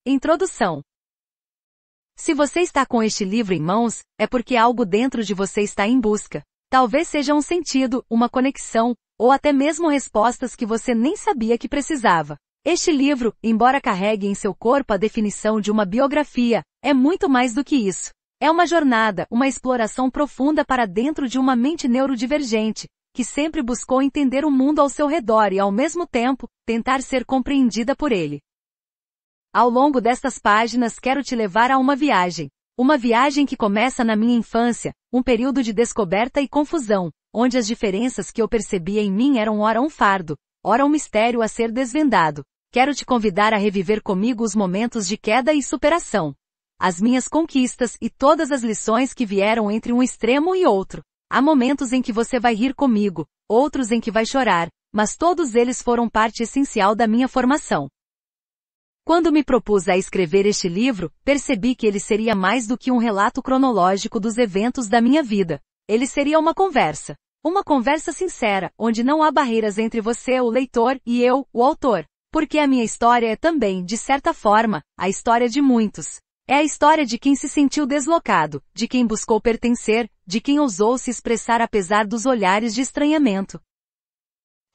Introdução. Se você está com este livro em mãos, é porque algo dentro de você está em busca. Talvez seja um sentido, uma conexão, ou até mesmo respostas que você nem sabia que precisava. Este livro, embora carregue em seu corpo a definição de uma biografia, é muito mais do que isso. É uma jornada, uma exploração profunda para dentro de uma mente neurodivergente, que sempre buscou entender o mundo ao seu redor e, ao mesmo tempo, tentar ser compreendida por ele. Ao longo destas páginas quero te levar a uma viagem. Uma viagem que começa na minha infância, um período de descoberta e confusão, onde as diferenças que eu percebia em mim eram ora um fardo, ora um mistério a ser desvendado. Quero te convidar a reviver comigo os momentos de queda e superação. As minhas conquistas e todas as lições que vieram entre um extremo e outro. Há momentos em que você vai rir comigo, outros em que vai chorar, mas todos eles foram parte essencial da minha formação. Quando me propus a escrever este livro, percebi que ele seria mais do que um relato cronológico dos eventos da minha vida. Ele seria uma conversa. Uma conversa sincera, onde não há barreiras entre você, o leitor, e eu, o autor. Porque a minha história é também, de certa forma, a história de muitos. É a história de quem se sentiu deslocado, de quem buscou pertencer, de quem ousou se expressar apesar dos olhares de estranhamento.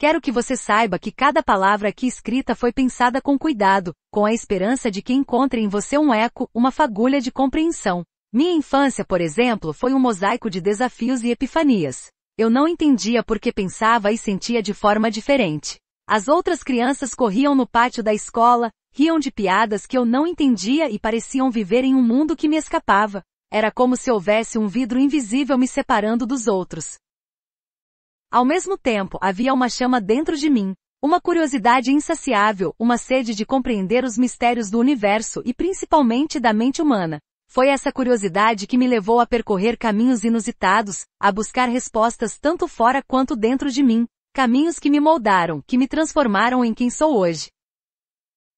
Quero que você saiba que cada palavra aqui escrita foi pensada com cuidado, com a esperança de que encontre em você um eco, uma fagulha de compreensão. Minha infância, por exemplo, foi um mosaico de desafios e epifanias. Eu não entendia porque pensava e sentia de forma diferente. As outras crianças corriam no pátio da escola, riam de piadas que eu não entendia e pareciam viver em um mundo que me escapava. Era como se houvesse um vidro invisível me separando dos outros. Ao mesmo tempo, havia uma chama dentro de mim, uma curiosidade insaciável, uma sede de compreender os mistérios do universo e principalmente da mente humana. Foi essa curiosidade que me levou a percorrer caminhos inusitados, a buscar respostas tanto fora quanto dentro de mim, caminhos que me moldaram, que me transformaram em quem sou hoje.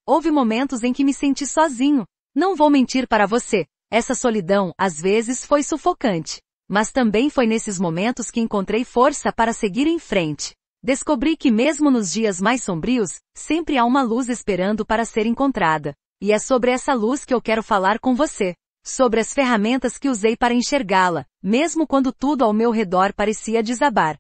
Houve momentos em que me senti sozinho. Não vou mentir para você, essa solidão, às vezes, foi sufocante. Mas também foi nesses momentos que encontrei força para seguir em frente. Descobri que mesmo nos dias mais sombrios, sempre há uma luz esperando para ser encontrada. E é sobre essa luz que eu quero falar com você. Sobre as ferramentas que usei para enxergá-la, mesmo quando tudo ao meu redor parecia desabar.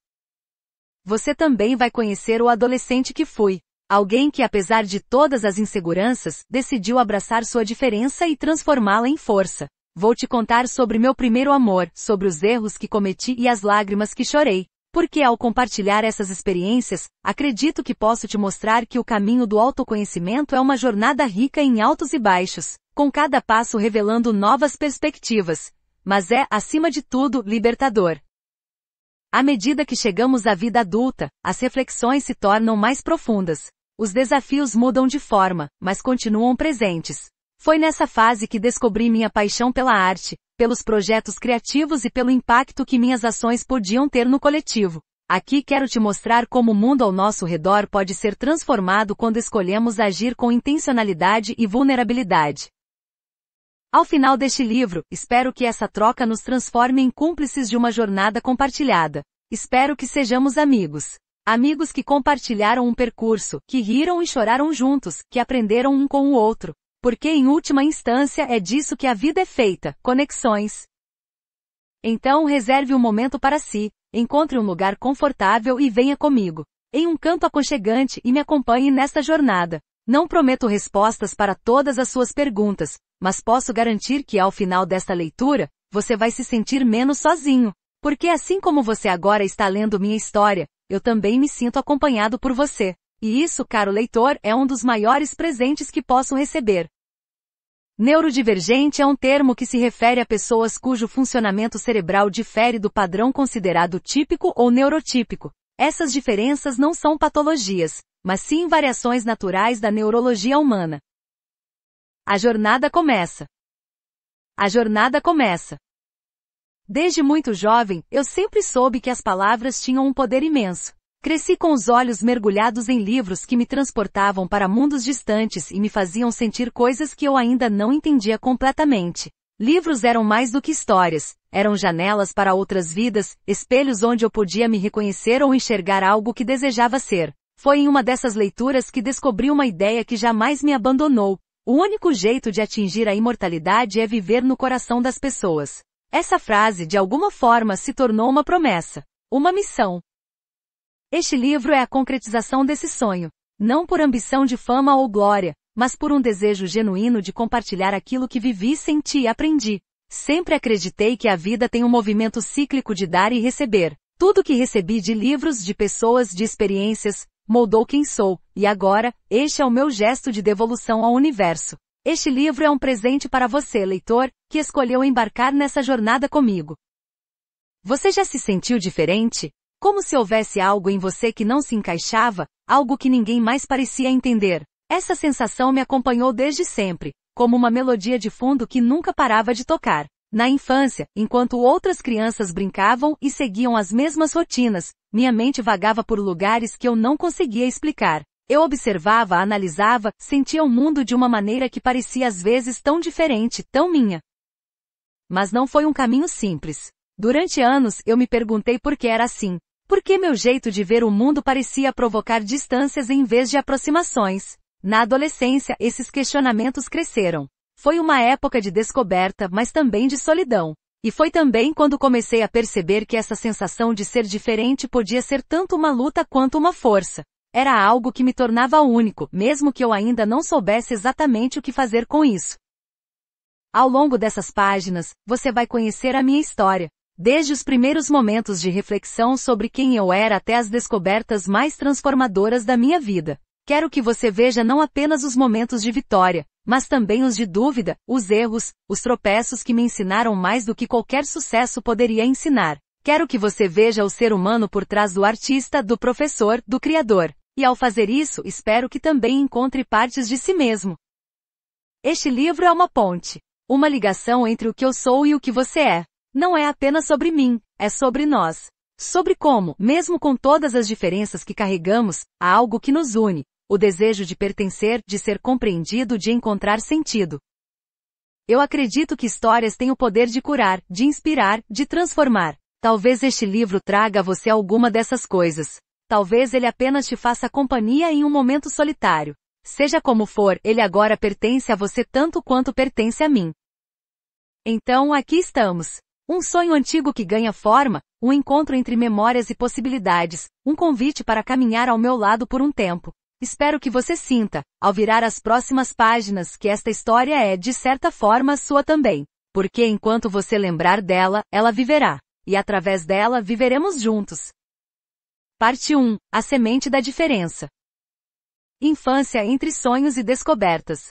Você também vai conhecer o adolescente que fui. Alguém que, apesar de todas as inseguranças, decidiu abraçar sua diferença e transformá-la em força. Vou te contar sobre meu primeiro amor, sobre os erros que cometi e as lágrimas que chorei. Porque ao compartilhar essas experiências, acredito que posso te mostrar que o caminho do autoconhecimento é uma jornada rica em altos e baixos, com cada passo revelando novas perspectivas. Mas é, acima de tudo, libertador. À medida que chegamos à vida adulta, as reflexões se tornam mais profundas. Os desafios mudam de forma, mas continuam presentes. Foi nessa fase que descobri minha paixão pela arte, pelos projetos criativos e pelo impacto que minhas ações podiam ter no coletivo. Aqui quero te mostrar como o mundo ao nosso redor pode ser transformado quando escolhemos agir com intencionalidade e vulnerabilidade. Ao final deste livro, espero que essa troca nos transforme em cúmplices de uma jornada compartilhada. Espero que sejamos amigos. Amigos que compartilharam um percurso, que riram e choraram juntos, que aprenderam um com o outro. Porque em última instância é disso que a vida é feita, conexões. Então reserve um momento para si, encontre um lugar confortável e venha comigo, em um canto aconchegante e me acompanhe nesta jornada. Não prometo respostas para todas as suas perguntas, mas posso garantir que ao final desta leitura, você vai se sentir menos sozinho. Porque assim como você agora está lendo minha história, eu também me sinto acompanhado por você. E isso, caro leitor, é um dos maiores presentes que posso receber. Neurodivergente é um termo que se refere a pessoas cujo funcionamento cerebral difere do padrão considerado típico ou neurotípico. Essas diferenças não são patologias, mas sim variações naturais da neurologia humana. A jornada começa. A jornada começa. Desde muito jovem, eu sempre soube que as palavras tinham um poder imenso. Cresci com os olhos mergulhados em livros que me transportavam para mundos distantes e me faziam sentir coisas que eu ainda não entendia completamente. Livros eram mais do que histórias, eram janelas para outras vidas, espelhos onde eu podia me reconhecer ou enxergar algo que desejava ser. Foi em uma dessas leituras que descobri uma ideia que jamais me abandonou. O único jeito de atingir a imortalidade é viver no coração das pessoas. Essa frase, de alguma forma, se tornou uma promessa, uma missão. Este livro é a concretização desse sonho, não por ambição de fama ou glória, mas por um desejo genuíno de compartilhar aquilo que vivi, senti e aprendi. Sempre acreditei que a vida tem um movimento cíclico de dar e receber. Tudo que recebi de livros, de pessoas, de experiências, moldou quem sou, e agora, este é o meu gesto de devolução ao universo. Este livro é um presente para você, leitor, que escolheu embarcar nessa jornada comigo. Você já se sentiu diferente? Como se houvesse algo em você que não se encaixava, algo que ninguém mais parecia entender. Essa sensação me acompanhou desde sempre, como uma melodia de fundo que nunca parava de tocar. Na infância, enquanto outras crianças brincavam e seguiam as mesmas rotinas, minha mente vagava por lugares que eu não conseguia explicar. Eu observava, analisava, sentia o mundo de uma maneira que parecia às vezes tão diferente, tão minha. Mas não foi um caminho simples. Durante anos eu me perguntei por que era assim. Por que meu jeito de ver o mundo parecia provocar distâncias em vez de aproximações? Na adolescência, esses questionamentos cresceram. Foi uma época de descoberta, mas também de solidão. E foi também quando comecei a perceber que essa sensação de ser diferente podia ser tanto uma luta quanto uma força. Era algo que me tornava único, mesmo que eu ainda não soubesse exatamente o que fazer com isso. Ao longo dessas páginas, você vai conhecer a minha história. Desde os primeiros momentos de reflexão sobre quem eu era até as descobertas mais transformadoras da minha vida. Quero que você veja não apenas os momentos de vitória, mas também os de dúvida, os erros, os tropeços que me ensinaram mais do que qualquer sucesso poderia ensinar. Quero que você veja o ser humano por trás do artista, do professor, do criador. E ao fazer isso, espero que também encontre partes de si mesmo. Este livro é uma ponte. Uma ligação entre o que eu sou e o que você é. Não é apenas sobre mim, é sobre nós. Sobre como, mesmo com todas as diferenças que carregamos, há algo que nos une. O desejo de pertencer, de ser compreendido, de encontrar sentido. Eu acredito que histórias têm o poder de curar, de inspirar, de transformar. Talvez este livro traga a você alguma dessas coisas. Talvez ele apenas te faça companhia em um momento solitário. Seja como for, ele agora pertence a você tanto quanto pertence a mim. Então aqui estamos. Um sonho antigo que ganha forma, um encontro entre memórias e possibilidades, um convite para caminhar ao meu lado por um tempo. Espero que você sinta, ao virar as próximas páginas, que esta história é, de certa forma, sua também. Porque enquanto você lembrar dela, ela viverá. E através dela, viveremos juntos. Parte 1. A semente da diferença. Infância entre sonhos e descobertas.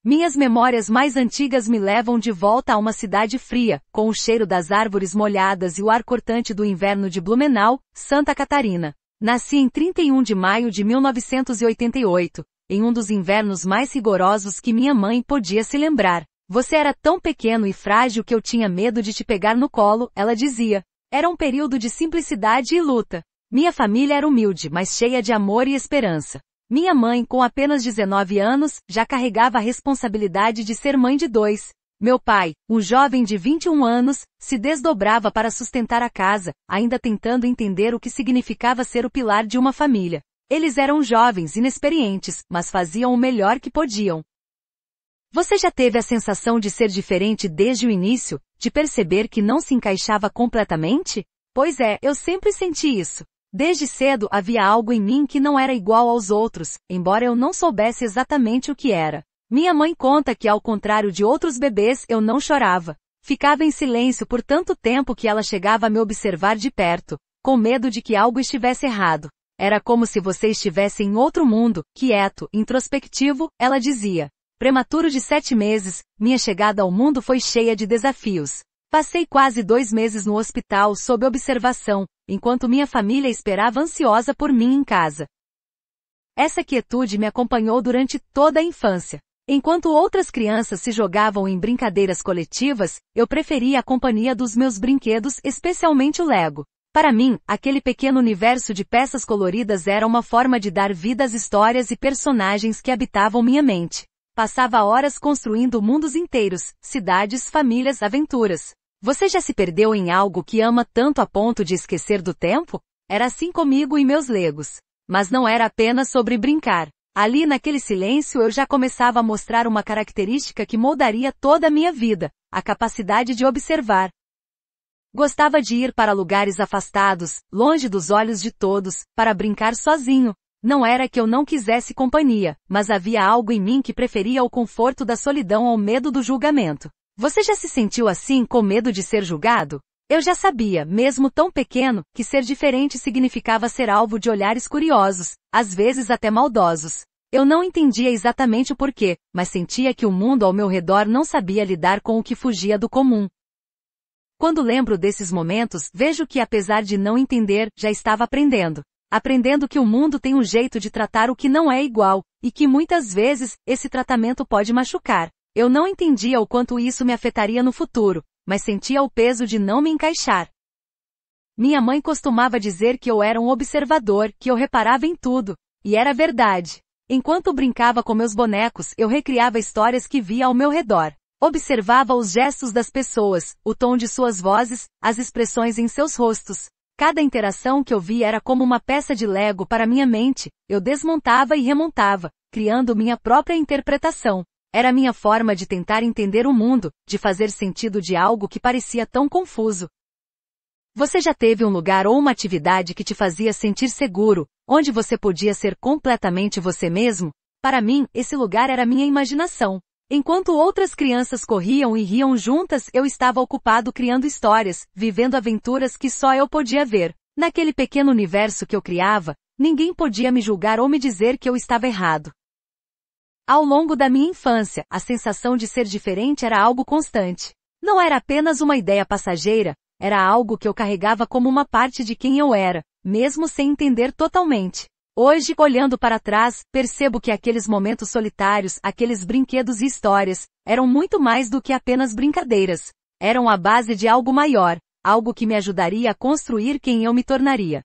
Minhas memórias mais antigas me levam de volta a uma cidade fria, com o cheiro das árvores molhadas e o ar cortante do inverno de Blumenau, Santa Catarina. Nasci em 31 de maio de 1988, em um dos invernos mais rigorosos que minha mãe podia se lembrar. Você era tão pequeno e frágil que eu tinha medo de te pegar no colo, ela dizia. Era um período de simplicidade e luta. Minha família era humilde, mas cheia de amor e esperança. Minha mãe, com apenas 19 anos, já carregava a responsabilidade de ser mãe de 2. Meu pai, um jovem de 21 anos, se desdobrava para sustentar a casa, ainda tentando entender o que significava ser o pilar de uma família. Eles eram jovens, inexperientes, mas faziam o melhor que podiam. Você já teve a sensação de ser diferente desde o início, de perceber que não se encaixava completamente? Pois é, eu sempre senti isso. Desde cedo havia algo em mim que não era igual aos outros, embora eu não soubesse exatamente o que era. Minha mãe conta que, ao contrário de outros bebês, eu não chorava. Ficava em silêncio por tanto tempo que ela chegava a me observar de perto, com medo de que algo estivesse errado. Era como se você estivesse em outro mundo, quieto, introspectivo, ela dizia. Prematuro de 7 meses, minha chegada ao mundo foi cheia de desafios. Passei quase 2 meses no hospital sob observação, enquanto minha família esperava ansiosa por mim em casa. Essa quietude me acompanhou durante toda a infância. Enquanto outras crianças se jogavam em brincadeiras coletivas, eu preferia a companhia dos meus brinquedos, especialmente o Lego. Para mim, aquele pequeno universo de peças coloridas era uma forma de dar vida às histórias e personagens que habitavam minha mente. Passava horas construindo mundos inteiros, cidades, famílias, aventuras. Você já se perdeu em algo que ama tanto a ponto de esquecer do tempo? Era assim comigo e meus Legos. Mas não era apenas sobre brincar. Ali naquele silêncio eu já começava a mostrar uma característica que moldaria toda a minha vida, a capacidade de observar. Gostava de ir para lugares afastados, longe dos olhos de todos, para brincar sozinho. Não era que eu não quisesse companhia, mas havia algo em mim que preferia o conforto da solidão ao medo do julgamento. Você já se sentiu assim, com medo de ser julgado? Eu já sabia, mesmo tão pequeno, que ser diferente significava ser alvo de olhares curiosos, às vezes até maldosos. Eu não entendia exatamente o porquê, mas sentia que o mundo ao meu redor não sabia lidar com o que fugia do comum. Quando lembro desses momentos, vejo que apesar de não entender, já estava aprendendo. Aprendendo que o mundo tem um jeito de tratar o que não é igual, e que muitas vezes, esse tratamento pode machucar. Eu não entendia o quanto isso me afetaria no futuro, mas sentia o peso de não me encaixar. Minha mãe costumava dizer que eu era um observador, que eu reparava em tudo. E era verdade. Enquanto brincava com meus bonecos, eu recriava histórias que via ao meu redor. Observava os gestos das pessoas, o tom de suas vozes, as expressões em seus rostos. Cada interação que eu via era como uma peça de Lego para minha mente. Eu desmontava e remontava, criando minha própria interpretação. Era minha forma de tentar entender o mundo, de fazer sentido de algo que parecia tão confuso. Você já teve um lugar ou uma atividade que te fazia sentir seguro, onde você podia ser completamente você mesmo? Para mim, esse lugar era minha imaginação. Enquanto outras crianças corriam e riam juntas, eu estava ocupado criando histórias, vivendo aventuras que só eu podia ver. Naquele pequeno universo que eu criava, ninguém podia me julgar ou me dizer que eu estava errado. Ao longo da minha infância, a sensação de ser diferente era algo constante. Não era apenas uma ideia passageira, era algo que eu carregava como uma parte de quem eu era, mesmo sem entender totalmente. Hoje, olhando para trás, percebo que aqueles momentos solitários, aqueles brinquedos e histórias, eram muito mais do que apenas brincadeiras. Eram a base de algo maior, algo que me ajudaria a construir quem eu me tornaria.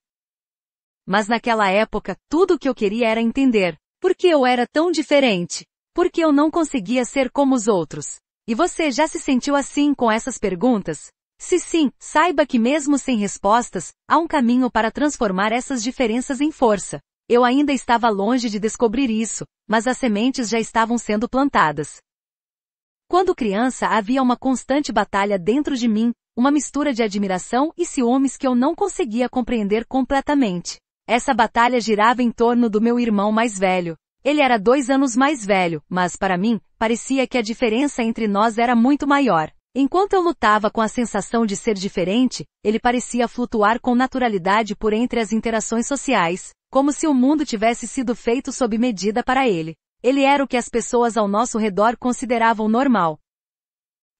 Mas naquela época, tudo o que eu queria era entender. Por que eu era tão diferente? Por que eu não conseguia ser como os outros? E você já se sentiu assim com essas perguntas? Se sim, saiba que mesmo sem respostas, há um caminho para transformar essas diferenças em força. Eu ainda estava longe de descobrir isso, mas as sementes já estavam sendo plantadas. Quando criança havia uma constante batalha dentro de mim, uma mistura de admiração e ciúmes que eu não conseguia compreender completamente. Essa batalha girava em torno do meu irmão mais velho. Ele era 2 anos mais velho, mas para mim, parecia que a diferença entre nós era muito maior. Enquanto eu lutava com a sensação de ser diferente, ele parecia flutuar com naturalidade por entre as interações sociais, como se o mundo tivesse sido feito sob medida para ele. Ele era o que as pessoas ao nosso redor consideravam normal.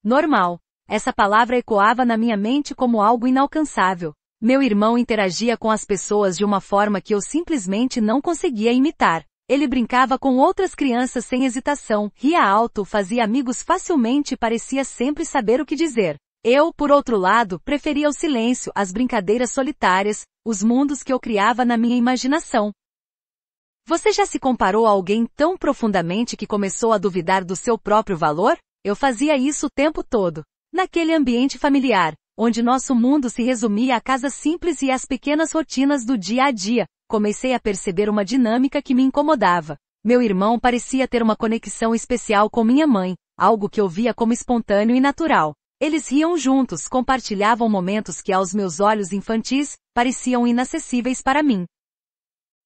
Normal. Essa palavra ecoava na minha mente como algo inalcançável. Meu irmão interagia com as pessoas de uma forma que eu simplesmente não conseguia imitar. Ele brincava com outras crianças sem hesitação, ria alto, fazia amigos facilmente e parecia sempre saber o que dizer. Eu, por outro lado, preferia o silêncio, as brincadeiras solitárias, os mundos que eu criava na minha imaginação. Você já se comparou a alguém tão profundamente que começou a duvidar do seu próprio valor? Eu fazia isso o tempo todo. Naquele ambiente familiar, onde nosso mundo se resumia à casa simples e às pequenas rotinas do dia a dia, comecei a perceber uma dinâmica que me incomodava. Meu irmão parecia ter uma conexão especial com minha mãe, algo que eu via como espontâneo e natural. Eles riam juntos, compartilhavam momentos que aos meus olhos infantis, pareciam inacessíveis para mim.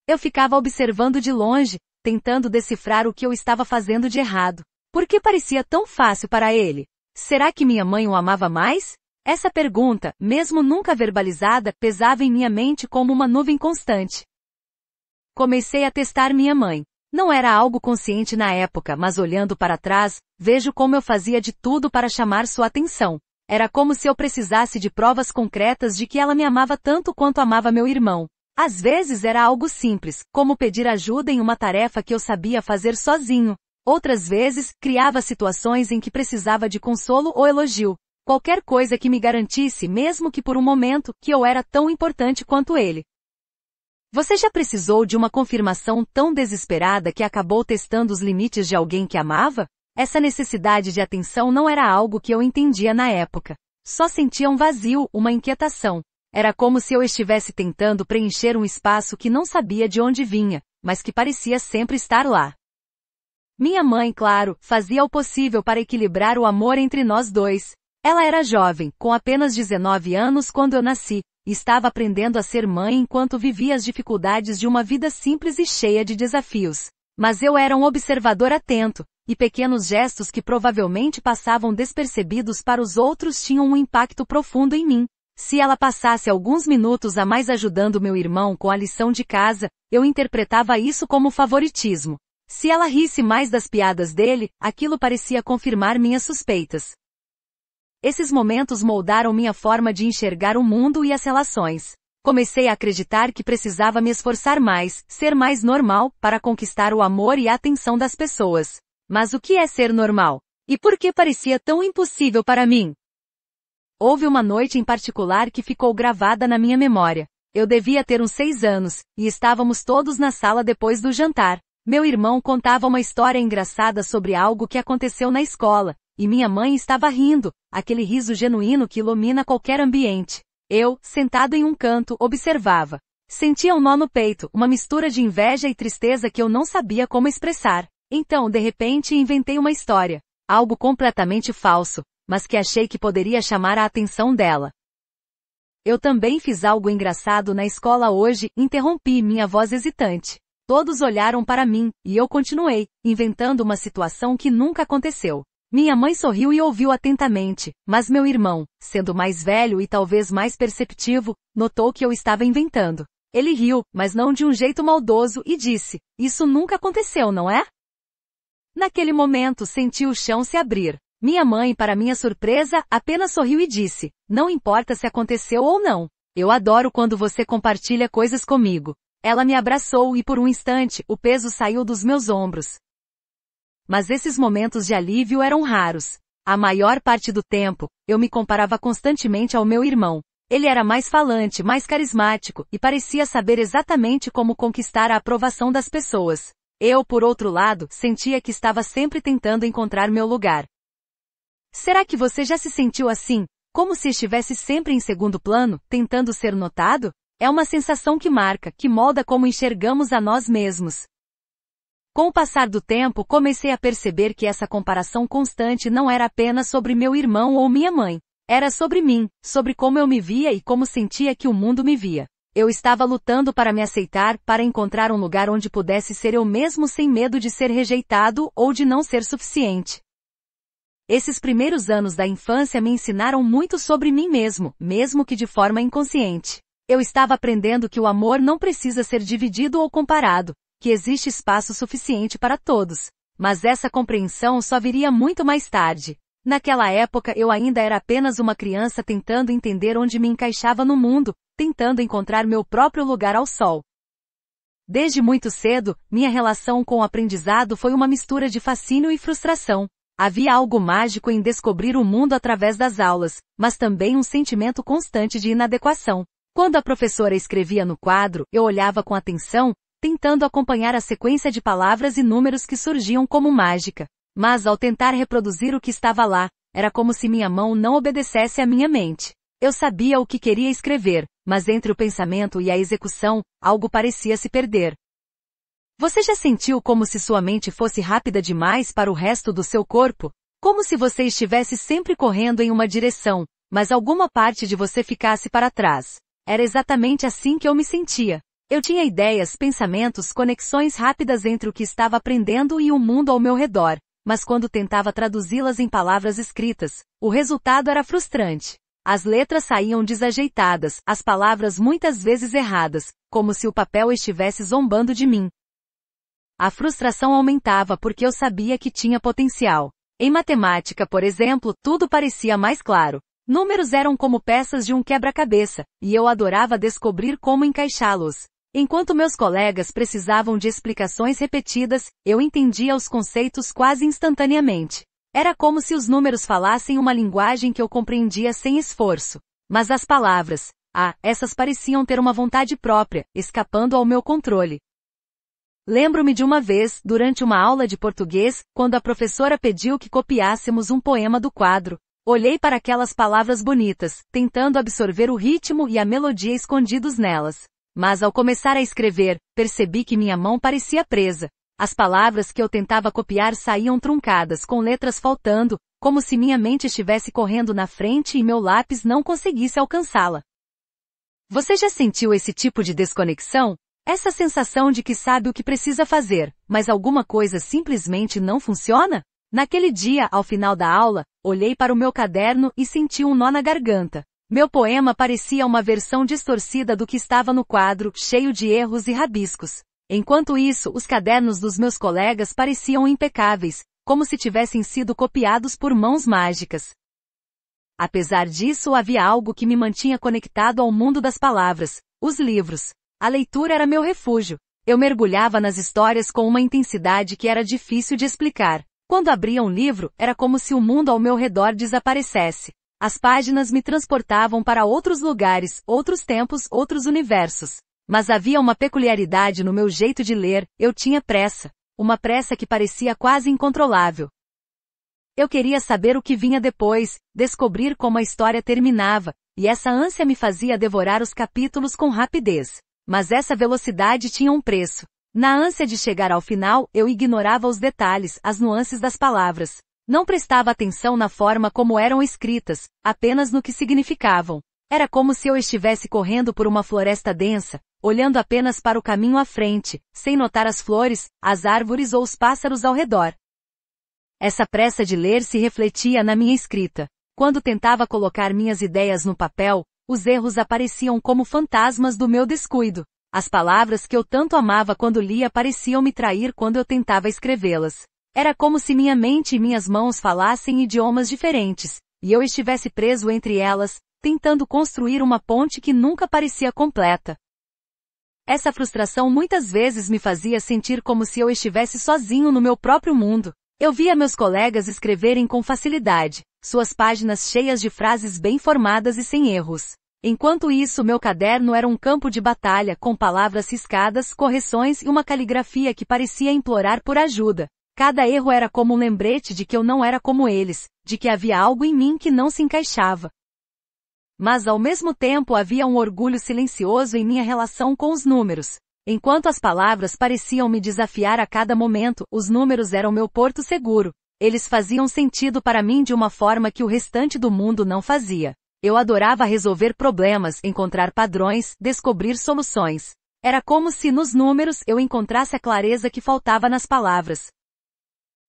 Eu ficava observando de longe, tentando decifrar o que eu estava fazendo de errado. Por que parecia tão fácil para ele? Será que minha mãe o amava mais? Essa pergunta, mesmo nunca verbalizada, pesava em minha mente como uma nuvem constante. Comecei a testar minha mãe. Não era algo consciente na época, mas olhando para trás, vejo como eu fazia de tudo para chamar sua atenção. Era como se eu precisasse de provas concretas de que ela me amava tanto quanto amava meu irmão. Às vezes era algo simples, como pedir ajuda em uma tarefa que eu sabia fazer sozinho. Outras vezes, criava situações em que precisava de consolo ou elogio. Qualquer coisa que me garantisse, mesmo que por um momento, que eu era tão importante quanto ele. Você já precisou de uma confirmação tão desesperada que acabou testando os limites de alguém que amava? Essa necessidade de atenção não era algo que eu entendia na época. Só sentia um vazio, uma inquietação. Era como se eu estivesse tentando preencher um espaço que não sabia de onde vinha, mas que parecia sempre estar lá. Minha mãe, claro, fazia o possível para equilibrar o amor entre nós dois. Ela era jovem, com apenas 19 anos quando eu nasci, e estava aprendendo a ser mãe enquanto vivia as dificuldades de uma vida simples e cheia de desafios. Mas eu era um observador atento, e pequenos gestos que provavelmente passavam despercebidos para os outros tinham um impacto profundo em mim. Se ela passasse alguns minutos a mais ajudando meu irmão com a lição de casa, eu interpretava isso como favoritismo. Se ela risse mais das piadas dele, aquilo parecia confirmar minhas suspeitas. Esses momentos moldaram minha forma de enxergar o mundo e as relações. Comecei a acreditar que precisava me esforçar mais, ser mais normal, para conquistar o amor e a atenção das pessoas. Mas o que é ser normal? E por que parecia tão impossível para mim? Houve uma noite em particular que ficou gravada na minha memória. Eu devia ter uns 6 anos, e estávamos todos na sala depois do jantar. Meu irmão contava uma história engraçada sobre algo que aconteceu na escola, e minha mãe estava rindo, aquele riso genuíno que ilumina qualquer ambiente. Eu, sentado em um canto, observava. Sentia um nó no peito, uma mistura de inveja e tristeza que eu não sabia como expressar. Então, de repente, inventei uma história. Algo completamente falso, mas que achei que poderia chamar a atenção dela. Eu também fiz algo engraçado na escola hoje, interrompi minha voz hesitante. Todos olharam para mim, e eu continuei, inventando uma situação que nunca aconteceu. Minha mãe sorriu e ouviu atentamente, mas meu irmão, sendo mais velho e talvez mais perceptivo, notou que eu estava inventando. Ele riu, mas não de um jeito maldoso, e disse, isso nunca aconteceu, não é? Naquele momento senti o chão se abrir. Minha mãe, para minha surpresa, apenas sorriu e disse, não importa se aconteceu ou não. Eu adoro quando você compartilha coisas comigo. Ela me abraçou e por um instante, o peso saiu dos meus ombros. Mas esses momentos de alívio eram raros. A maior parte do tempo, eu me comparava constantemente ao meu irmão. Ele era mais falante, mais carismático, e parecia saber exatamente como conquistar a aprovação das pessoas. Eu, por outro lado, sentia que estava sempre tentando encontrar meu lugar. Será que você já se sentiu assim, como se estivesse sempre em segundo plano, tentando ser notado? É uma sensação que marca, que molda como enxergamos a nós mesmos. Com o passar do tempo, comecei a perceber que essa comparação constante não era apenas sobre meu irmão ou minha mãe. Era sobre mim, sobre como eu me via e como sentia que o mundo me via. Eu estava lutando para me aceitar, para encontrar um lugar onde pudesse ser eu mesmo sem medo de ser rejeitado ou de não ser suficiente. Esses primeiros anos da infância me ensinaram muito sobre mim mesmo, mesmo que de forma inconsciente. Eu estava aprendendo que o amor não precisa ser dividido ou comparado, que existe espaço suficiente para todos. Mas essa compreensão só viria muito mais tarde. Naquela época eu ainda era apenas uma criança tentando entender onde me encaixava no mundo, tentando encontrar meu próprio lugar ao sol. Desde muito cedo, minha relação com o aprendizado foi uma mistura de fascínio e frustração. Havia algo mágico em descobrir o mundo através das aulas, mas também um sentimento constante de inadequação. Quando a professora escrevia no quadro, eu olhava com atenção, tentando acompanhar a sequência de palavras e números que surgiam como mágica. Mas ao tentar reproduzir o que estava lá, era como se minha mão não obedecesse à minha mente. Eu sabia o que queria escrever, mas entre o pensamento e a execução, algo parecia se perder. Você já sentiu como se sua mente fosse rápida demais para o resto do seu corpo? Como se você estivesse sempre correndo em uma direção, mas alguma parte de você ficasse para trás. Era exatamente assim que eu me sentia. Eu tinha ideias, pensamentos, conexões rápidas entre o que estava aprendendo e o mundo ao meu redor, mas quando tentava traduzi-las em palavras escritas, o resultado era frustrante. As letras saíam desajeitadas, as palavras muitas vezes erradas, como se o papel estivesse zombando de mim. A frustração aumentava porque eu sabia que tinha potencial. Em matemática, por exemplo, tudo parecia mais claro. Números eram como peças de um quebra-cabeça, e eu adorava descobrir como encaixá-los. Enquanto meus colegas precisavam de explicações repetidas, eu entendia os conceitos quase instantaneamente. Era como se os números falassem uma linguagem que eu compreendia sem esforço. Mas as palavras, essas pareciam ter uma vontade própria, escapando ao meu controle. Lembro-me de uma vez, durante uma aula de português, quando a professora pediu que copiássemos um poema do quadro. Olhei para aquelas palavras bonitas, tentando absorver o ritmo e a melodia escondidos nelas. Mas ao começar a escrever, percebi que minha mão parecia presa. As palavras que eu tentava copiar saíam truncadas, com letras faltando, como se minha mente estivesse correndo na frente e meu lápis não conseguisse alcançá-la. Você já sentiu esse tipo de desconexão? Essa sensação de que sabe o que precisa fazer, mas alguma coisa simplesmente não funciona? Naquele dia, ao final da aula, olhei para o meu caderno e senti um nó na garganta. Meu poema parecia uma versão distorcida do que estava no quadro, cheio de erros e rabiscos. Enquanto isso, os cadernos dos meus colegas pareciam impecáveis, como se tivessem sido copiados por mãos mágicas. Apesar disso, havia algo que me mantinha conectado ao mundo das palavras: os livros. A leitura era meu refúgio. Eu mergulhava nas histórias com uma intensidade que era difícil de explicar. Quando abria um livro, era como se o mundo ao meu redor desaparecesse. As páginas me transportavam para outros lugares, outros tempos, outros universos. Mas havia uma peculiaridade no meu jeito de ler: eu tinha pressa. Uma pressa que parecia quase incontrolável. Eu queria saber o que vinha depois, descobrir como a história terminava, e essa ânsia me fazia devorar os capítulos com rapidez. Mas essa velocidade tinha um preço. Na ânsia de chegar ao final, eu ignorava os detalhes, as nuances das palavras. Não prestava atenção na forma como eram escritas, apenas no que significavam. Era como se eu estivesse correndo por uma floresta densa, olhando apenas para o caminho à frente, sem notar as flores, as árvores ou os pássaros ao redor. Essa pressa de ler se refletia na minha escrita. Quando tentava colocar minhas ideias no papel, os erros apareciam como fantasmas do meu descuido. As palavras que eu tanto amava quando lia pareciam me trair quando eu tentava escrevê-las. Era como se minha mente e minhas mãos falassem idiomas diferentes, e eu estivesse preso entre elas, tentando construir uma ponte que nunca parecia completa. Essa frustração muitas vezes me fazia sentir como se eu estivesse sozinho no meu próprio mundo. Eu via meus colegas escreverem com facilidade, suas páginas cheias de frases bem formadas e sem erros. Enquanto isso, meu caderno era um campo de batalha, com palavras riscadas, correções e uma caligrafia que parecia implorar por ajuda. Cada erro era como um lembrete de que eu não era como eles, de que havia algo em mim que não se encaixava. Mas ao mesmo tempo havia um orgulho silencioso em minha relação com os números. Enquanto as palavras pareciam me desafiar a cada momento, os números eram meu porto seguro. Eles faziam sentido para mim de uma forma que o restante do mundo não fazia. Eu adorava resolver problemas, encontrar padrões, descobrir soluções. Era como se nos números eu encontrasse a clareza que faltava nas palavras.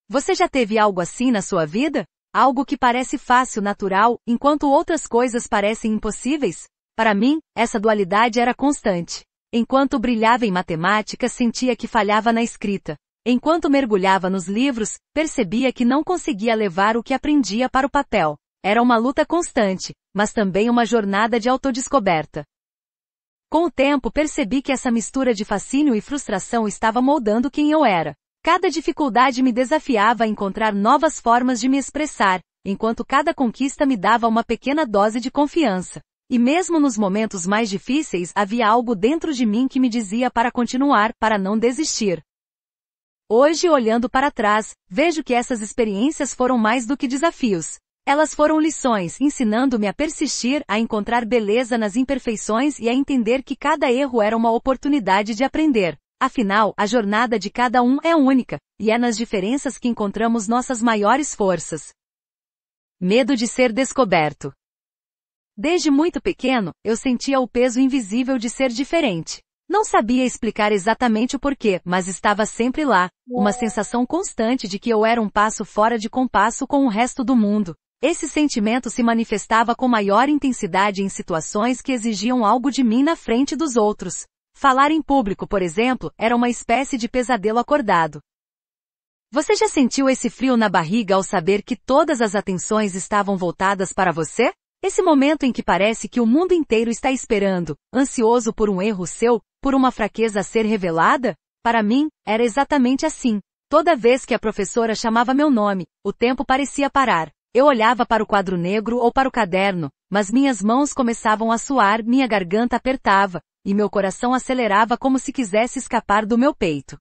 Você já teve algo assim na sua vida? Algo que parece fácil, natural, enquanto outras coisas parecem impossíveis? Para mim, essa dualidade era constante. Enquanto brilhava em matemática, sentia que falhava na escrita. Enquanto mergulhava nos livros, percebia que não conseguia levar o que aprendia para o papel. Era uma luta constante, mas também uma jornada de autodescoberta. Com o tempo percebi que essa mistura de fascínio e frustração estava moldando quem eu era. Cada dificuldade me desafiava a encontrar novas formas de me expressar, enquanto cada conquista me dava uma pequena dose de confiança. E mesmo nos momentos mais difíceis havia algo dentro de mim que me dizia para continuar, para não desistir. Hoje, olhando para trás, vejo que essas experiências foram mais do que desafios. Elas foram lições, ensinando-me a persistir, a encontrar beleza nas imperfeições e a entender que cada erro era uma oportunidade de aprender. Afinal, a jornada de cada um é única, e é nas diferenças que encontramos nossas maiores forças. Medo de ser descoberto. Desde muito pequeno, eu sentia o peso invisível de ser diferente. Não sabia explicar exatamente o porquê, mas estava sempre lá, uma sensação constante de que eu era um passo fora de compasso com o resto do mundo. Esse sentimento se manifestava com maior intensidade em situações que exigiam algo de mim na frente dos outros. Falar em público, por exemplo, era uma espécie de pesadelo acordado. Você já sentiu esse frio na barriga ao saber que todas as atenções estavam voltadas para você? Esse momento em que parece que o mundo inteiro está esperando, ansioso por um erro seu, por uma fraqueza a ser revelada? Para mim, era exatamente assim. Toda vez que a professora chamava meu nome, o tempo parecia parar. Eu olhava para o quadro negro ou para o caderno, mas minhas mãos começavam a suar, minha garganta apertava, e meu coração acelerava como se quisesse escapar do meu peito.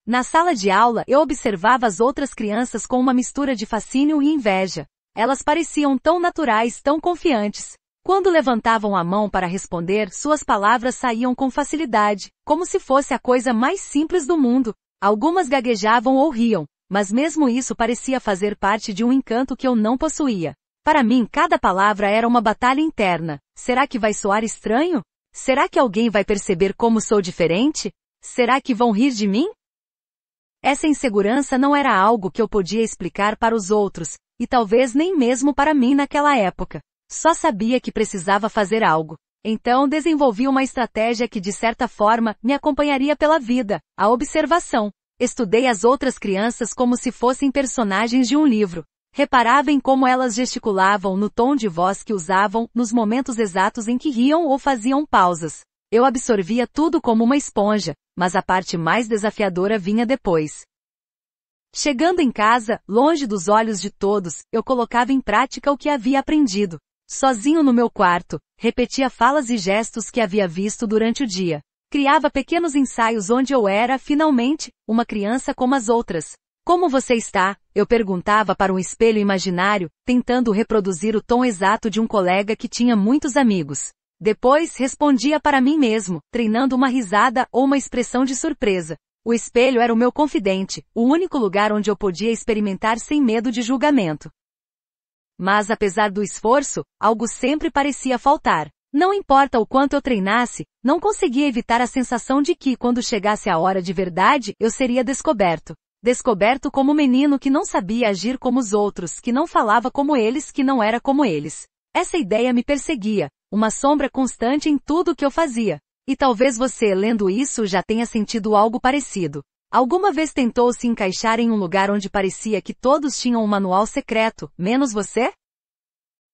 Na sala de aula, eu observava as outras crianças com uma mistura de fascínio e inveja. Elas pareciam tão naturais, tão confiantes. Quando levantavam a mão para responder, suas palavras saíam com facilidade, como se fosse a coisa mais simples do mundo. Algumas gaguejavam ou riam, mas mesmo isso parecia fazer parte de um encanto que eu não possuía. Para mim, cada palavra era uma batalha interna. Será que vai soar estranho? Será que alguém vai perceber como sou diferente? Será que vão rir de mim? Essa insegurança não era algo que eu podia explicar para os outros, e talvez nem mesmo para mim naquela época. Só sabia que precisava fazer algo. Então desenvolvi uma estratégia que de certa forma me acompanharia pela vida, a observação. Estudei as outras crianças como se fossem personagens de um livro. Reparava em como elas gesticulavam, no tom de voz que usavam, nos momentos exatos em que riam ou faziam pausas. Eu absorvia tudo como uma esponja, mas a parte mais desafiadora vinha depois. Chegando em casa, longe dos olhos de todos, eu colocava em prática o que havia aprendido. Sozinho no meu quarto, repetia falas e gestos que havia visto durante o dia. Criava pequenos ensaios onde eu era, finalmente, uma criança como as outras. Como você está? Eu perguntava para um espelho imaginário, tentando reproduzir o tom exato de um colega que tinha muitos amigos. Depois, respondia para mim mesmo, treinando uma risada ou uma expressão de surpresa. O espelho era o meu confidente, o único lugar onde eu podia experimentar sem medo de julgamento. Mas apesar do esforço, algo sempre parecia faltar. Não importa o quanto eu treinasse, não conseguia evitar a sensação de que, quando chegasse a hora de verdade, eu seria descoberto. Descoberto como um menino que não sabia agir como os outros, que não falava como eles, que não era como eles. Essa ideia me perseguia, uma sombra constante em tudo o que eu fazia. E talvez você, lendo isso, já tenha sentido algo parecido. Alguma vez tentou se encaixar em um lugar onde parecia que todos tinham um manual secreto, menos você?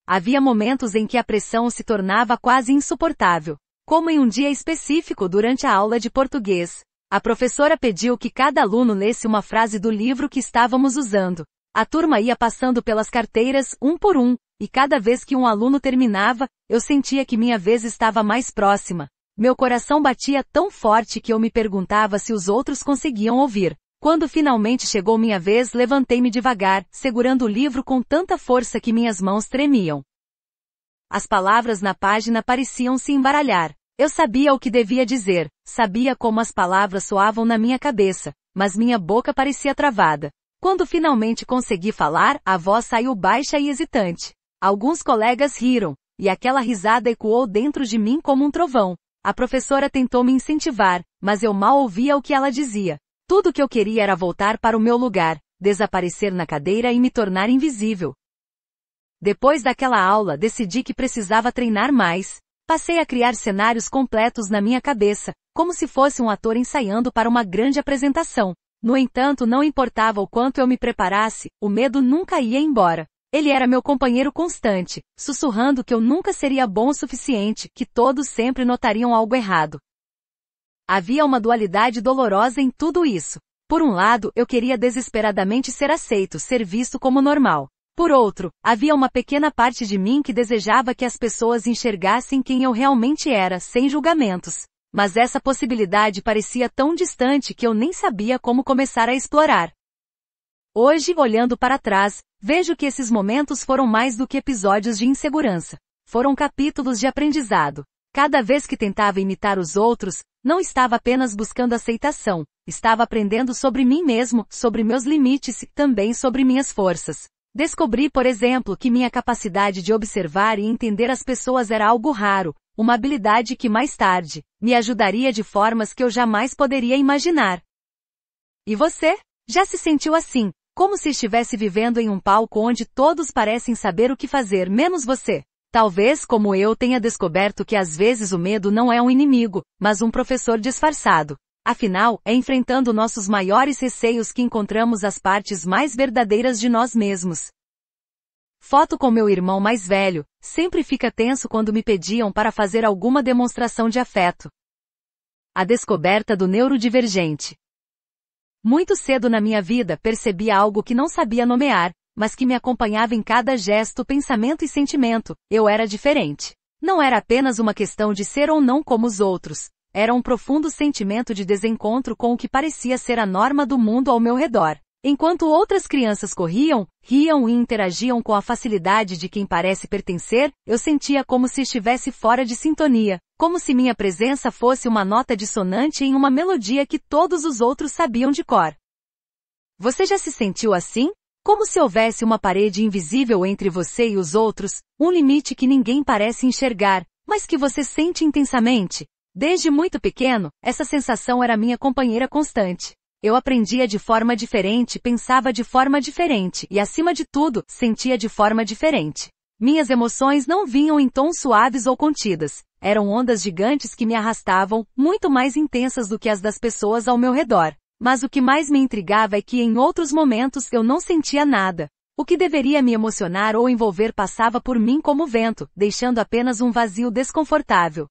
Havia momentos em que a pressão se tornava quase insuportável, como em um dia específico durante a aula de português. A professora pediu que cada aluno lesse uma frase do livro que estávamos usando. A turma ia passando pelas carteiras, um por um, e cada vez que um aluno terminava, eu sentia que minha vez estava mais próxima. Meu coração batia tão forte que eu me perguntava se os outros conseguiam ouvir. Quando finalmente chegou minha vez, levantei-me devagar, segurando o livro com tanta força que minhas mãos tremiam. As palavras na página pareciam se embaralhar. Eu sabia o que devia dizer, sabia como as palavras soavam na minha cabeça, mas minha boca parecia travada. Quando finalmente consegui falar, a voz saiu baixa e hesitante. Alguns colegas riram, e aquela risada ecoou dentro de mim como um trovão. A professora tentou me incentivar, mas eu mal ouvia o que ela dizia. Tudo o que eu queria era voltar para o meu lugar, desaparecer na cadeira e me tornar invisível. Depois daquela aula, decidi que precisava treinar mais. Passei a criar cenários completos na minha cabeça, como se fosse um ator ensaiando para uma grande apresentação. No entanto, não importava o quanto eu me preparasse, o medo nunca ia embora. Ele era meu companheiro constante, sussurrando que eu nunca seria bom o suficiente, que todos sempre notariam algo errado. Havia uma dualidade dolorosa em tudo isso. Por um lado, eu queria desesperadamente ser aceito, ser visto como normal. Por outro, havia uma pequena parte de mim que desejava que as pessoas enxergassem quem eu realmente era, sem julgamentos. Mas essa possibilidade parecia tão distante que eu nem sabia como começar a explorar. Hoje, olhando para trás, vejo que esses momentos foram mais do que episódios de insegurança. Foram capítulos de aprendizado. Cada vez que tentava imitar os outros, não estava apenas buscando aceitação, estava aprendendo sobre mim mesmo, sobre meus limites e também sobre minhas forças. Descobri, por exemplo, que minha capacidade de observar e entender as pessoas era algo raro, uma habilidade que mais tarde me ajudaria de formas que eu jamais poderia imaginar. E você? Já se sentiu assim, como se estivesse vivendo em um palco onde todos parecem saber o que fazer, menos você? Talvez, como eu, tenha descoberto que às vezes o medo não é um inimigo, mas um professor disfarçado. Afinal, é enfrentando nossos maiores receios que encontramos as partes mais verdadeiras de nós mesmos. Foto com meu irmão mais velho, sempre fica tenso quando me pediam para fazer alguma demonstração de afeto. A descoberta do neurodivergente. Muito cedo na minha vida percebi algo que não sabia nomear, mas que me acompanhava em cada gesto, pensamento e sentimento. Eu era diferente. Não era apenas uma questão de ser ou não como os outros. Era um profundo sentimento de desencontro com o que parecia ser a norma do mundo ao meu redor. Enquanto outras crianças corriam, riam e interagiam com a facilidade de quem parece pertencer, eu sentia como se estivesse fora de sintonia, como se minha presença fosse uma nota dissonante em uma melodia que todos os outros sabiam de cor. Você já se sentiu assim? Como se houvesse uma parede invisível entre você e os outros, um limite que ninguém parece enxergar, mas que você sente intensamente? Desde muito pequeno, essa sensação era minha companheira constante. Eu aprendia de forma diferente, pensava de forma diferente e, acima de tudo, sentia de forma diferente. Minhas emoções não vinham em tons suaves ou contidas. Eram ondas gigantes que me arrastavam, muito mais intensas do que as das pessoas ao meu redor. Mas o que mais me intrigava é que em outros momentos eu não sentia nada. O que deveria me emocionar ou envolver passava por mim como vento, deixando apenas um vazio desconfortável.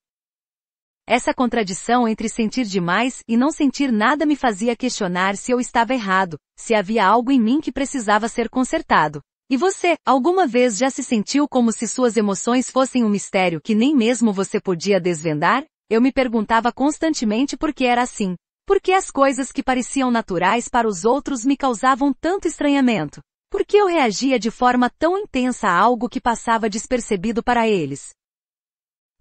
Essa contradição entre sentir demais e não sentir nada me fazia questionar se eu estava errado, se havia algo em mim que precisava ser consertado. E você, alguma vez já se sentiu como se suas emoções fossem um mistério que nem mesmo você podia desvendar? Eu me perguntava constantemente por que era assim. Por que as coisas que pareciam naturais para os outros me causavam tanto estranhamento? Por que eu reagia de forma tão intensa a algo que passava despercebido para eles?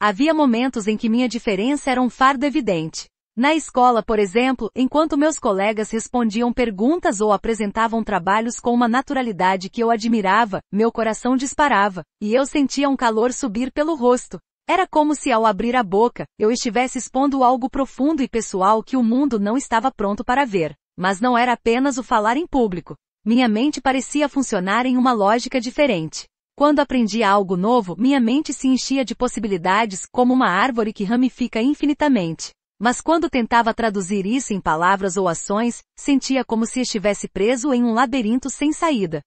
Havia momentos em que minha diferença era um fardo evidente. Na escola, por exemplo, enquanto meus colegas respondiam perguntas ou apresentavam trabalhos com uma naturalidade que eu admirava, meu coração disparava, e eu sentia um calor subir pelo rosto. Era como se ao abrir a boca, eu estivesse expondo algo profundo e pessoal que o mundo não estava pronto para ver. Mas não era apenas o falar em público. Minha mente parecia funcionar em uma lógica diferente. Quando aprendia algo novo, minha mente se enchia de possibilidades, como uma árvore que ramifica infinitamente. Mas quando tentava traduzir isso em palavras ou ações, sentia como se estivesse preso em um labirinto sem saída.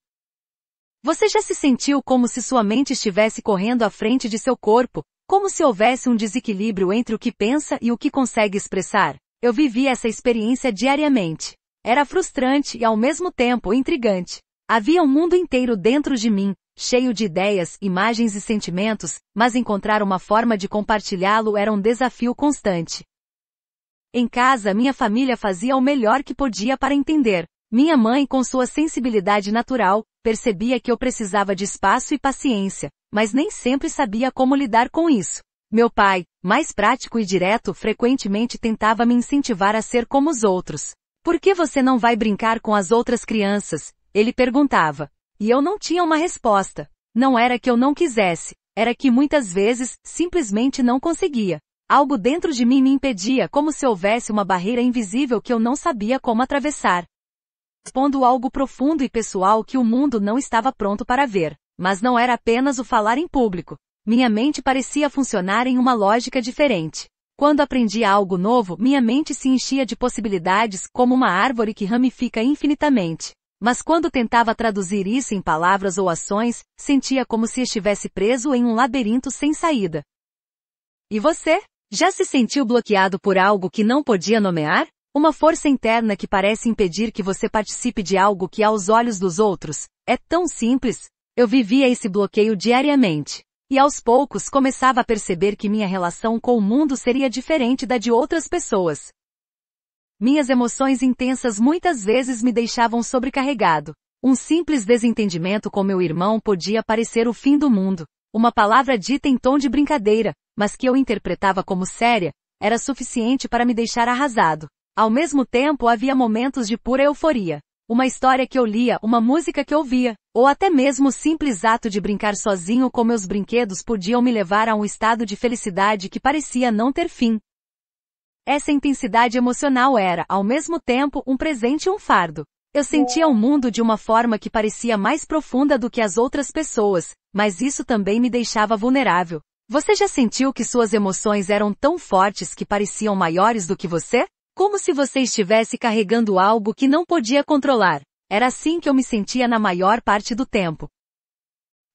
Você já se sentiu como se sua mente estivesse correndo à frente de seu corpo, como se houvesse um desequilíbrio entre o que pensa e o que consegue expressar? Eu vivia essa experiência diariamente. Era frustrante e ao mesmo tempo intrigante. Havia um mundo inteiro dentro de mim, cheio de ideias, imagens e sentimentos, mas encontrar uma forma de compartilhá-lo era um desafio constante. Em casa, minha família fazia o melhor que podia para entender. Minha mãe, com sua sensibilidade natural, percebia que eu precisava de espaço e paciência, mas nem sempre sabia como lidar com isso. Meu pai, mais prático e direto, frequentemente tentava me incentivar a ser como os outros. Por que você não vai brincar com as outras crianças? Ele perguntava. E eu não tinha uma resposta. Não era que eu não quisesse, era que muitas vezes, simplesmente não conseguia. Algo dentro de mim me impedia, como se houvesse uma barreira invisível que eu não sabia como atravessar. Expondo algo profundo e pessoal que o mundo não estava pronto para ver. Mas não era apenas o falar em público. Minha mente parecia funcionar em uma lógica diferente. Quando aprendia algo novo, minha mente se enchia de possibilidades, como uma árvore que ramifica infinitamente. Mas quando tentava traduzir isso em palavras ou ações, sentia como se estivesse preso em um labirinto sem saída. E você? Já se sentiu bloqueado por algo que não podia nomear? Uma força interna que parece impedir que você participe de algo que aos olhos dos outros é tão simples? Eu vivia esse bloqueio diariamente. E aos poucos começava a perceber que minha relação com o mundo seria diferente da de outras pessoas. Minhas emoções intensas muitas vezes me deixavam sobrecarregado. Um simples desentendimento com meu irmão podia parecer o fim do mundo. Uma palavra dita em tom de brincadeira, mas que eu interpretava como séria, era suficiente para me deixar arrasado. Ao mesmo tempo havia momentos de pura euforia. Uma história que eu lia, uma música que ouvia, ou até mesmo o simples ato de brincar sozinho com meus brinquedos podiam me levar a um estado de felicidade que parecia não ter fim. Essa intensidade emocional era, ao mesmo tempo, um presente e um fardo. Eu sentia o mundo de uma forma que parecia mais profunda do que as outras pessoas, mas isso também me deixava vulnerável. Você já sentiu que suas emoções eram tão fortes que pareciam maiores do que você? Como se você estivesse carregando algo que não podia controlar. Era assim que eu me sentia na maior parte do tempo.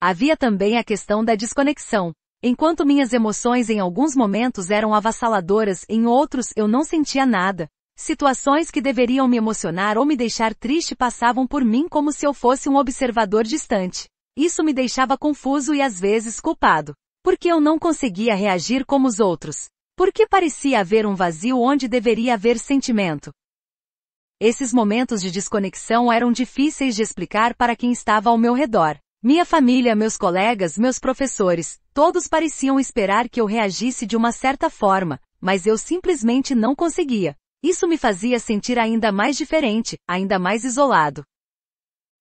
Havia também a questão da desconexão. Enquanto minhas emoções em alguns momentos eram avassaladoras, em outros eu não sentia nada. Situações que deveriam me emocionar ou me deixar triste passavam por mim como se eu fosse um observador distante. Isso me deixava confuso e às vezes culpado. Porque eu não conseguia reagir como os outros. Porque parecia haver um vazio onde deveria haver sentimento. Esses momentos de desconexão eram difíceis de explicar para quem estava ao meu redor. Minha família, meus colegas, meus professores, todos pareciam esperar que eu reagisse de uma certa forma, mas eu simplesmente não conseguia. Isso me fazia sentir ainda mais diferente, ainda mais isolado.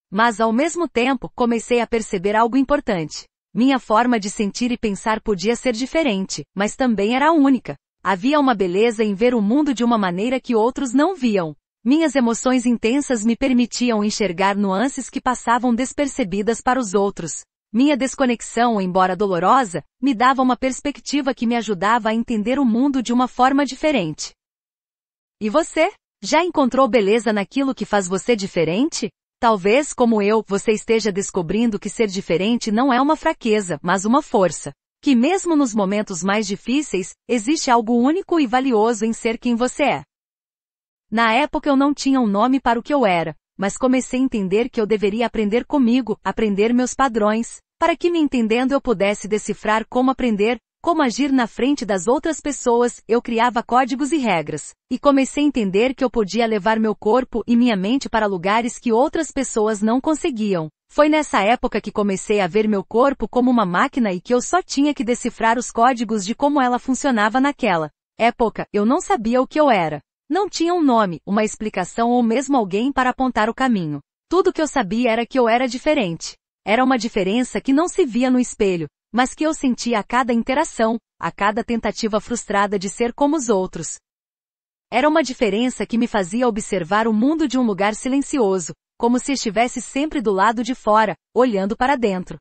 Mas ao mesmo tempo, comecei a perceber algo importante. Minha forma de sentir e pensar podia ser diferente, mas também era única. Havia uma beleza em ver o mundo de uma maneira que outros não viam. Minhas emoções intensas me permitiam enxergar nuances que passavam despercebidas para os outros. Minha desconexão, embora dolorosa, me dava uma perspectiva que me ajudava a entender o mundo de uma forma diferente. E você? Já encontrou beleza naquilo que faz você diferente? Talvez, como eu, você esteja descobrindo que ser diferente não é uma fraqueza, mas uma força. Que mesmo nos momentos mais difíceis, existe algo único e valioso em ser quem você é. Na época eu não tinha um nome para o que eu era, mas comecei a entender que eu deveria aprender comigo, aprender meus padrões, para que me entendendo eu pudesse decifrar como aprender, como agir na frente das outras pessoas, eu criava códigos e regras, e comecei a entender que eu podia levar meu corpo e minha mente para lugares que outras pessoas não conseguiam. Foi nessa época que comecei a ver meu corpo como uma máquina e que eu só tinha que decifrar os códigos de como ela funcionava naquela época. Eu não sabia o que eu era. Não tinha um nome, uma explicação ou mesmo alguém para apontar o caminho. Tudo que eu sabia era que eu era diferente. Era uma diferença que não se via no espelho, mas que eu sentia a cada interação, a cada tentativa frustrada de ser como os outros. Era uma diferença que me fazia observar o mundo de um lugar silencioso, como se estivesse sempre do lado de fora, olhando para dentro.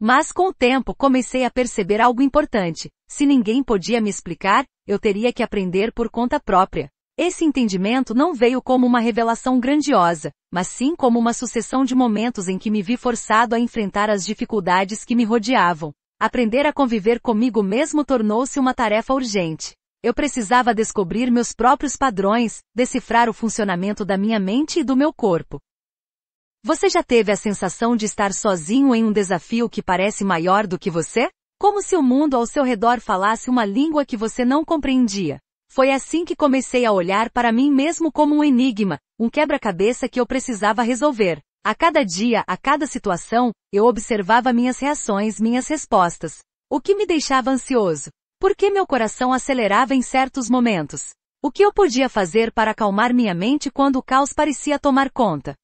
Mas com o tempo comecei a perceber algo importante. Se ninguém podia me explicar, eu teria que aprender por conta própria. Esse entendimento não veio como uma revelação grandiosa, mas sim como uma sucessão de momentos em que me vi forçado a enfrentar as dificuldades que me rodeavam. Aprender a conviver comigo mesmo tornou-se uma tarefa urgente. Eu precisava descobrir meus próprios padrões, decifrar o funcionamento da minha mente e do meu corpo. Você já teve a sensação de estar sozinho em um desafio que parece maior do que você? Como se o mundo ao seu redor falasse uma língua que você não compreendia. Foi assim que comecei a olhar para mim mesmo como um enigma, um quebra-cabeça que eu precisava resolver. A cada dia, a cada situação, eu observava minhas reações, minhas respostas. O que me deixava ansioso? Por que meu coração acelerava em certos momentos? O que eu podia fazer para acalmar minha mente quando o caos parecia tomar conta?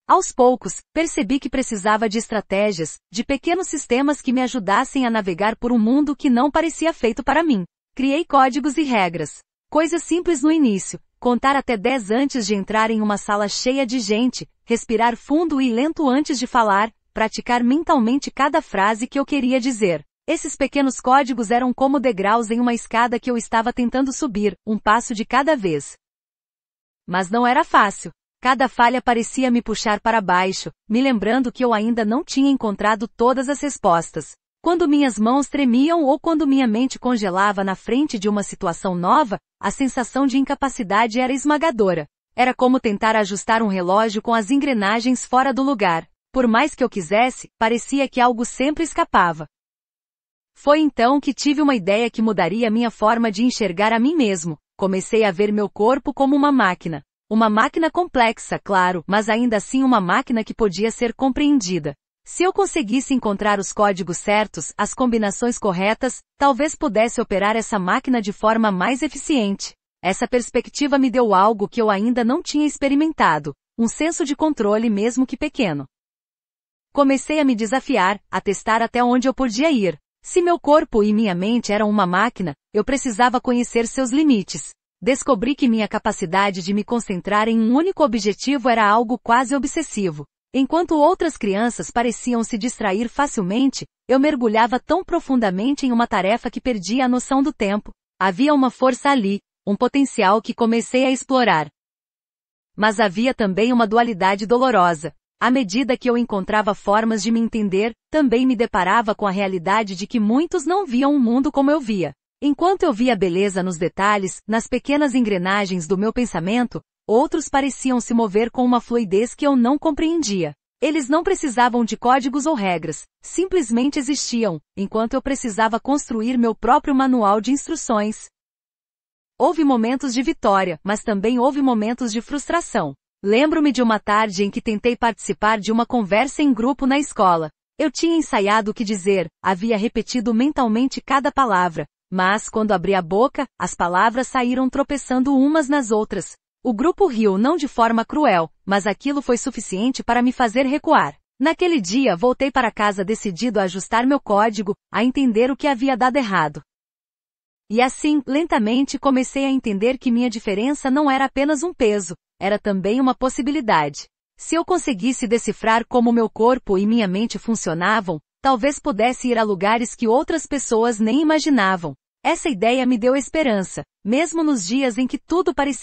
Aos poucos, percebi que precisava de estratégias, de pequenos sistemas que me ajudassem a navegar por um mundo que não parecia feito para mim. Criei códigos e regras. Coisas simples no início, contar até 10 antes de entrar em uma sala cheia de gente, respirar fundo e lento antes de falar, praticar mentalmente cada frase que eu queria dizer. Esses pequenos códigos eram como degraus em uma escada que eu estava tentando subir, um passo de cada vez. Mas não era fácil. Cada falha parecia me puxar para baixo, me lembrando que eu ainda não tinha encontrado todas as respostas. Quando minhas mãos tremiam ou quando minha mente congelava na frente de uma situação nova, a sensação de incapacidade era esmagadora. Era como tentar ajustar um relógio com as engrenagens fora do lugar. Por mais que eu quisesse, parecia que algo sempre escapava. Foi então que tive uma ideia que mudaria minha forma de enxergar a mim mesmo. Comecei a ver meu corpo como uma máquina. Uma máquina complexa, claro, mas ainda assim uma máquina que podia ser compreendida. Se eu conseguisse encontrar os códigos certos, as combinações corretas, talvez pudesse operar essa máquina de forma mais eficiente. Essa perspectiva me deu algo que eu ainda não tinha experimentado, um senso de controle mesmo que pequeno. Comecei a me desafiar, a testar até onde eu podia ir. Se meu corpo e minha mente eram uma máquina, eu precisava conhecer seus limites. Descobri que minha capacidade de me concentrar em um único objetivo era algo quase obsessivo. Enquanto outras crianças pareciam se distrair facilmente, eu mergulhava tão profundamente em uma tarefa que perdia a noção do tempo. Havia uma força ali, um potencial que comecei a explorar. Mas havia também uma dualidade dolorosa. À medida que eu encontrava formas de me entender, também me deparava com a realidade de que muitos não viam o mundo como eu via. Enquanto eu via beleza nos detalhes, nas pequenas engrenagens do meu pensamento, outros pareciam se mover com uma fluidez que eu não compreendia. Eles não precisavam de códigos ou regras, simplesmente existiam, enquanto eu precisava construir meu próprio manual de instruções. Houve momentos de vitória, mas também houve momentos de frustração. Lembro-me de uma tarde em que tentei participar de uma conversa em grupo na escola. Eu tinha ensaiado o que dizer, havia repetido mentalmente cada palavra, mas quando abri a boca, as palavras saíram tropeçando umas nas outras. O grupo riu não de forma cruel, mas aquilo foi suficiente para me fazer recuar. Naquele dia voltei para casa decidido a ajustar meu código, a entender o que havia dado errado. E assim, lentamente comecei a entender que minha diferença não era apenas um peso, era também uma possibilidade. Se eu conseguisse decifrar como meu corpo e minha mente funcionavam, talvez pudesse ir a lugares que outras pessoas nem imaginavam. Essa ideia me deu esperança, mesmo nos dias em que tudo parecia